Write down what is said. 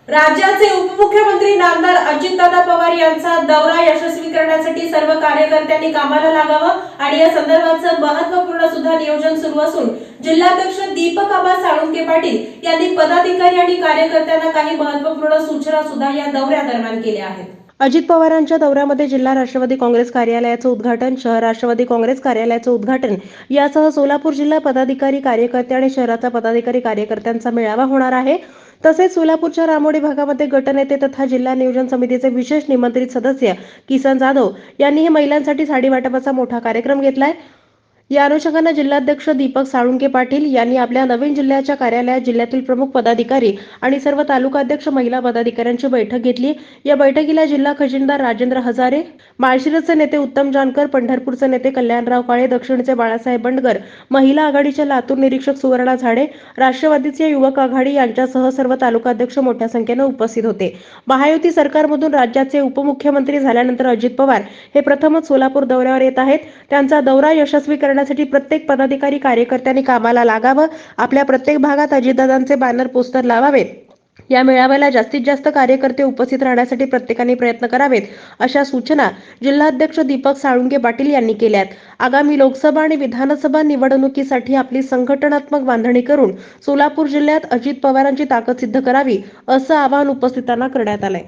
राज्याचे उपमुख्यमंत्री नामदार अजितदादा पवार यांचा दौरा यशस्वी करण्यासाठी सर्व कार्यकर्त्यांनी कामाला लागावं आणि या संदर्भाचं महत्त्वपूर्ण सुद्धा नियोजन सुरू असून जिल्हाध्यक्ष दीपक आबा साळुंके पाटील यांनी पदाधिकारी आणि कार्यकर्त्यांना काही महत्त्वपूर्ण सूचना सुद्धा या दौऱ्यादरम्यान केल्या आहेत। अजित पवारांच्या दौऱ्यामध्ये जिल्हा राष्ट्रवादी काँग्रेस कार्यालयाचं उद्घाटन, शहर राष्ट्रवादी काँग्रेस कार्यालयाचं उद्घाटन यासह सोलापूर जिल्हा पदाधिकारी कार्यकर्ते आणि शहराचा पदाधिकारी कार्यकर्त्यांचा मेळावा होणार आहे। तसेच सोलापूरच्या रामोडी भागामध्ये गटनेते तथा जिल्हा नियोजन समितीचे विशेष निमंत्रित सदस्य किसन जाधव यांनीही महिलांसाठी साडी वाटपाचा मोठा कार्यक्रम घेतलाय। या अनुषंगाने जिल्हाध्यक्ष दीपक साळुंके पाटील यांनी आपल्या नवीन जिल्ह्याच्या कार्यालयात जिल्ह्यातील प्रमुख पदाधिकारी आणि सर्व तालुकाध्यक्ष महिला पदाधिकाऱ्यांची बैठक घेतली। या बैठकीला जिल्हा खजिनदार राजेंद्र हजारे, माळशिरसचे नेते उत्तम जानकर, पंढरपूरचे नेते कल्याणराव काळे, दक्षिणचे बाळासाहेब बंडगर, महिला आघाडीच्या लातूर निरीक्षक सुवर्णा झाडे, राष्ट्रवादीचे युवक आघाडी यांच्यासह सर्व तालुकाध्यक्ष मोठ्या संख्येने उपस्थित होते। महायुती सरकारमधून राज्याचे उपमुख्यमंत्री झाल्यानंतर अजित पवार हे प्रथमच सोलापूर दौऱ्यावर येत आहेत। त्यांचा दौरा यशस्वी करण्यासाठी प्रत्येक पदाधिकारी कार्यकर्त्यांनी कामाला लागावं, आपल्या प्रत्येक भागात अजितदादांचे बॅनर पोस्टर लावावेत। या मेळाव्याला जास्तीत जास्त कार्यकर्ते उपस्थित राहण्यासाठी प्रत्येकाने प्रयत्न करावेत, अशा सूचना जिल्हाध्यक्ष दीपक साळुंके पाटील यांनी केल्यात। आगामी लोकसभा आणि विधानसभा निवडणुकीसाठी आपली संघटनात्मक बांधणी करून सोलापूर जिल्ह्यात अजित पवारांची ताकद सिद्ध करावी, असं आवाहन उपस्थितांना करण्यात आलंय।